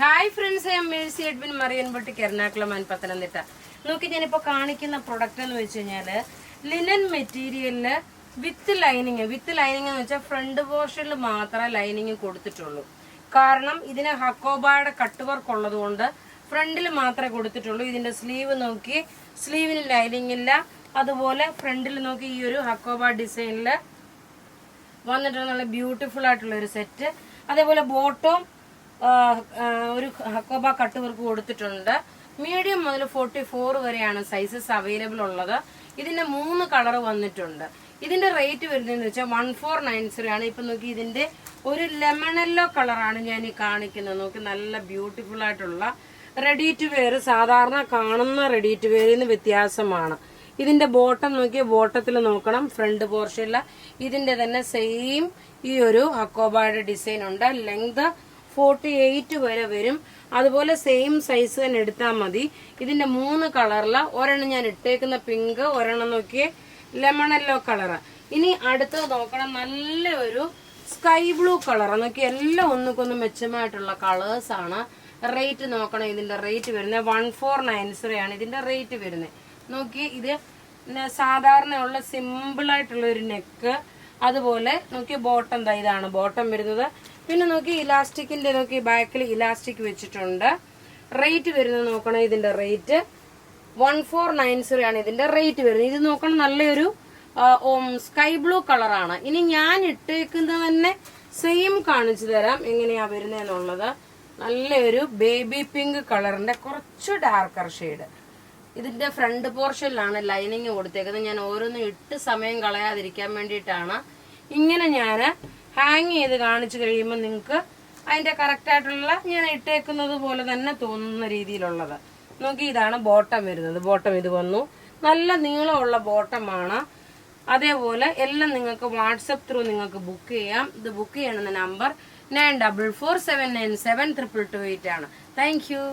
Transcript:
Hi friends, I am Mercy Edwin മറിയൻപൊട്ടിക്ക് Ernakulam and Pathanamthitta. നോക്കി ഞാനിപ്പോൾ കാണിക്കുന്ന പ്രൊഡക്റ്റ് എന്ന് വെച്ച് കഴിഞ്ഞാൽ ലിനൻ മെറ്റീരിയലില് വിത്ത് ലൈനിങ് എന്ന് വെച്ചാൽ ഫ്രണ്ട് പോർഷനിൽ മാത്രമേ ലൈനിങ് കൊടുത്തിട്ടുള്ളൂ. കാരണം ഇതിന് ഹക്കോബയുടെ കട്ട് വർക്ക് ഉള്ളത് കൊണ്ട് ഫ്രണ്ടിൽ മാത്രമേ കൊടുത്തിട്ടുള്ളൂ. ഇതിന്റെ സ്ലീവ് നോക്കി, സ്ലീവിന് ലൈനിങ് ഇല്ല. അതുപോലെ ഫ്രണ്ടിൽ നോക്കി ഈ ഒരു ഹക്കോബ ഡിസൈനിൽ വന്നിട്ടുള്ള നല്ല ബ്യൂട്ടിഫുൾ ആയിട്ടുള്ള ഒരു സെറ്റ്. അതേപോലെ ബോട്ടവും ഒരു ഹക്കോബ കട്ട് വർക്ക് കൊടുത്തിട്ടുണ്ട്. മീഡിയം മുതൽ 44 വരെയാണ് സൈസസ് അവൈലബിൾ ഉള്ളത്. ഇതിന്റെ 3 കളർ വന്നിട്ടുണ്ട്. ഇതിന്റെ റേറ്റ് വരുന്നതെന്ന് വെച്ചാൽ 1490 ആണ്. ഇപ്പൊ നോക്കി, ഇതിന്റെ ഒരു ലെമൺ യെല്ലോ കളറാണ് ഞാൻ ഈ കാണിക്കുന്നത്. നോക്കി, നല്ല ബ്യൂട്ടിഫുൾ ആയിട്ടുള്ള റെഡി ടു വെയർ, സാധാരണ കാണുന്ന റെഡി ടു വെയറിന് വ്യത്യാസമാണ്. ഇതിന്റെ ബോട്ടം നോക്കിയ, ബോട്ടത്തിൽ നോക്കണം, ഫ്രണ്ട് പോർഷനിൽ ഇതിന്റെ തന്നെ സെയിം ഈ ഒരു ഹക്കോബയുടെ ഡിസൈൻ ഉണ്ട്. ലെങ്ത് 48 വരെ വരും. അതുപോലെ സെയിം സൈസ് തന്നെ എടുത്താൽ മതി. ഇതിന്റെ 3 കളറില് ഒരെണ്ണം ഞാൻ ഇട്ടേക്കുന്ന പിങ്ക്, ഒരെണ്ണം നോക്കിയേ ലെമൺ യെല്ലോ കളറ്. ഇനി അടുത്തത് നോക്കണം, നല്ല ഒരു സ്കൈ ബ്ലൂ കളർ. നോക്കി, എല്ലാം ഒന്നുകൊന്ന് മെച്ചമായിട്ടുള്ള കളേഴ്സ് ആണ്. റേറ്റ് നോക്കണം, ഇതിന്റെ റേറ്റ് വരുന്നത് 1490 ആണ് ഇതിന്റെ റേറ്റ് വരുന്നത്. നോക്കി, ഇത് സാധാരണ ഉള്ള സിമ്പിൾ ആയിട്ടുള്ള ഒരു നെക്ക്. അതുപോലെ നോക്കി, ബോട്ടം ഇതാണ് ബോട്ടം വരുന്നത്. പിന്നെ നോക്കി, ഇലാസ്റ്റിക്കിന്റെ നോക്കി ബാക്കിൽ ഇലാസ്റ്റിക് വെച്ചിട്ടുണ്ട്. റേറ്റ് വരുന്നത് നോക്കണം, ഇതിന്റെ റേറ്റ് 1490 ആണ് ഇതിന്റെ റേറ്റ് വരുന്നത്. ഇത് നോക്കണം, നല്ലൊരു സ്കൈ ബ്ലൂ കളറാണ്. ഇനി ഞാൻ ഇട്ടേക്കുന്നത് തന്നെ സെയിം കാണിച്ചു തരാം എങ്ങനെയാ വരുന്നതെന്നുള്ളത്. നല്ലൊരു ബേബി പിങ്ക് കളറിന്റെ കുറച്ച് ഡാർക്കർ ഷെയ്ഡ്. ഇതിന്റെ ഫ്രണ്ട് പോർഷനിലാണ് ലൈനിങ് കൊടുത്തേക്കുന്നത്. ഞാൻ ഓരോന്നും ഇട്ട് സമയം കളയാതിരിക്കാൻ വേണ്ടിയിട്ടാണ് ഇങ്ങനെ ഞാൻ ഹാങ് ചെയ്ത് കാണിച്ചു കഴിയുമ്പോൾ നിങ്ങൾക്ക് അതിന്റെ കറക്റ്റ് ആയിട്ടുള്ള ഞാൻ ഇട്ടേക്കുന്നത് പോലെ തന്നെ തോന്നുന്ന രീതിയിലുള്ളത്. നോക്കി, ഇതാണ് ബോട്ടം വരുന്നത്. ബോട്ടം ഇത് വന്നു, നല്ല നീളമുള്ള ബോട്ടമാണ്. അതേപോലെ എല്ലാം നിങ്ങൾക്ക് വാട്സപ്പ് ത്രൂ നിങ്ങൾക്ക് ബുക്ക് ചെയ്യാം. ഇത് ബുക്ക് ചെയ്യണമെന്ന നമ്പർ 9447972228 ആണ്. Thank you.